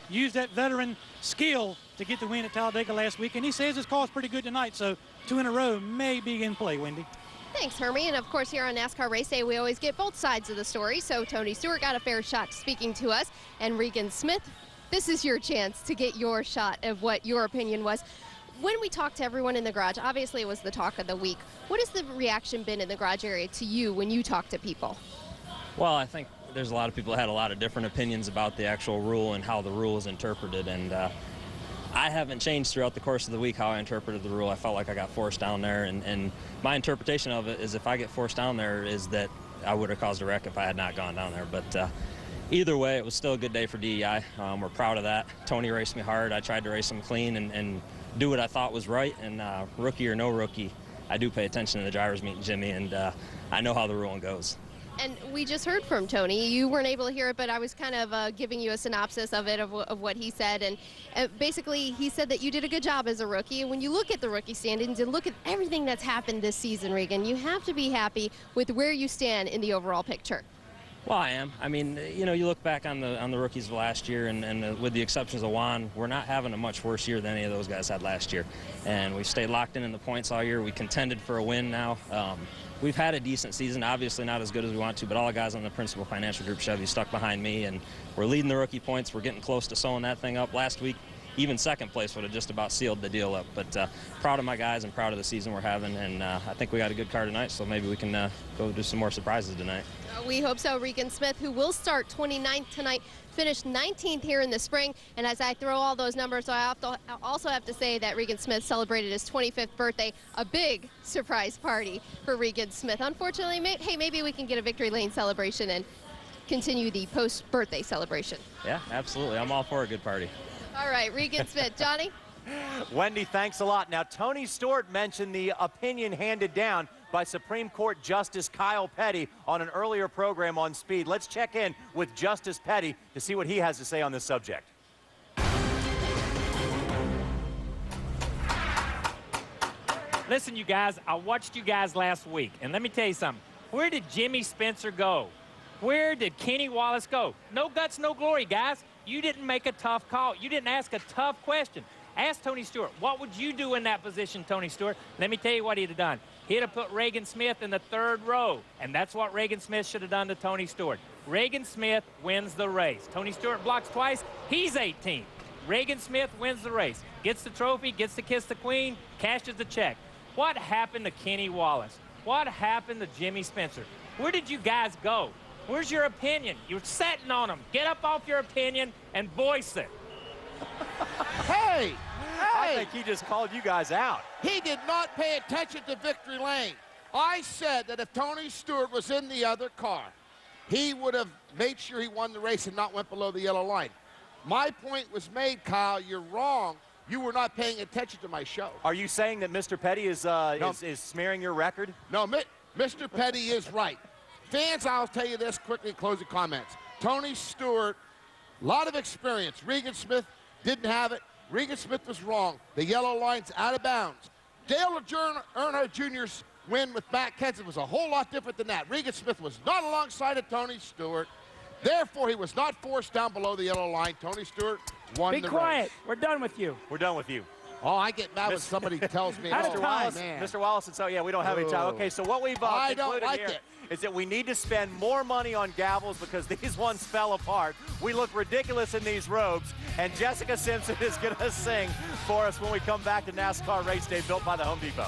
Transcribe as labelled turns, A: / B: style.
A: used that veteran skill to get the win at Talladega last week, and he says his car is pretty good tonight, so 2 in a row may be in play, Wendy.
B: Thanks, Hermie. And of course, here on NASCAR Race Day, we always get both sides of the story. So Tony Stewart got a fair shot speaking to us, and Regan Smith, this is your chance to get your shot of what your opinion was. When we talked to everyone in the garage, obviously it was the talk of the week. What has the reaction been in the garage area to you when you talk to people?
C: Well, I think there's a lot of people that had a lot of different opinions about the actual rule and how the rule is interpreted. And I haven't changed throughout the course of the week how I interpreted the rule. I felt like I got forced down there. And my interpretation of it is if I get forced down there is that I would have caused a wreck if I had not gone down there. But either way, it was still a good day for DEI. We're proud of that. Tony raced me hard. I tried to race him clean and do what I thought was right. And rookie or no rookie, I do pay attention to the drivers meeting Jimmy, and I know how the ruling goes.
B: And we just heard from Tony. You weren't able to hear it, but I was kind of giving you a synopsis of it, of what he said. And basically, he said that you did a good job as a rookie. And when you look at the rookie standings and look at everything that's happened this season, Regan, you have to be happy with where you stand in the overall picture.
C: Well, I am. I mean, you know, you look back on the rookies of last year, and with the exceptions of Juan, we're not having a much worse year than any of those guys had last year. And we've stayed locked in the points all year. We contended for a win now. We've had a decent season, obviously not as good as we want to, but all the guys on the principal financial group Chevy stuck behind me, and we're leading the rookie points. We're getting close to sewing that thing up. Last week, even second place would have just about sealed the deal up. But proud of my guys and proud of the season we're having, and I think we got a good car tonight, so maybe we can go do some more surprises tonight.
B: We hope so. Regan Smith, who will start 29th tonight, finished 19th here in the spring. And as I throw all those numbers, I also have to say that Regan Smith celebrated his 25th birthday, a big surprise party for Regan Smith. Unfortunately, hey, maybe we can get a victory lane celebration and continue the post-birthday celebration.
C: Yeah, absolutely. I'm all for a good party.
B: All right, Regan Smith. Johnny?
D: Wendy, thanks a lot. Now, Tony Stewart mentioned the opinion handed down by Supreme Court Justice Kyle Petty on an earlier program on Speed. Let's check in with Justice Petty to see what he has to say on this subject.
E: Listen, you guys, I watched you guys last week, and let me tell you something. Where did Jimmy Spencer go? Where did Kenny Wallace go? No guts, no glory, guys. You didn't make a tough call. You didn't ask a tough question. Ask Tony Stewart, what would you do in that position, Tony Stewart? Let me tell you what he'd have done. He'd have put Regan Smith in the 3rd row, and that's what Regan Smith should have done to Tony Stewart. Regan Smith wins the race. Tony Stewart blocks twice, he's 18th. Regan Smith wins the race, gets the trophy, gets to kiss the queen, cashes the check. What happened to Kenny Wallace? What happened to Jimmy Spencer? Where did you guys go? Where's your opinion? You're sitting on them. Get up off your opinion and voice it.
F: Hey!
D: I think he just called you guys out.
F: He did not pay attention to victory lane. I said that if Tony Stewart was in the other car, he would have made sure he won the race and not went below the yellow line. My point was made, Kyle. You're wrong. You were not paying attention to my show.
D: Are you saying that Mr. Petty is smearing your record?
F: No, Mr. Petty is right. Fans, I'll tell you this quickly, closing comments. Tony Stewart, a lot of experience. Regan Smith didn't have it. Regan Smith was wrong. The yellow line's out of bounds. Dale Earnhardt Jr.'s win with Matt Kenseth was a whole lot different than that. Regan Smith was not alongside of Tony Stewart. Therefore, he was not forced down below the yellow line. Tony Stewart won the race.
E: Be quiet. We're done with you.
D: We're done with you.
F: Oh, I get mad when somebody tells me,
D: Mr. Wallace,
F: man.
D: Mr. Wallace, and so, yeah, we don't have any time. Okay, so what we've
F: I don't
D: concluded
F: like
D: here
F: it.
D: is that we need to spend more money on gavels because these ones fell apart. We look ridiculous in these robes, and Jessica Simpson is going to sing for us when we come back to NASCAR Race Day built by the Home Depot.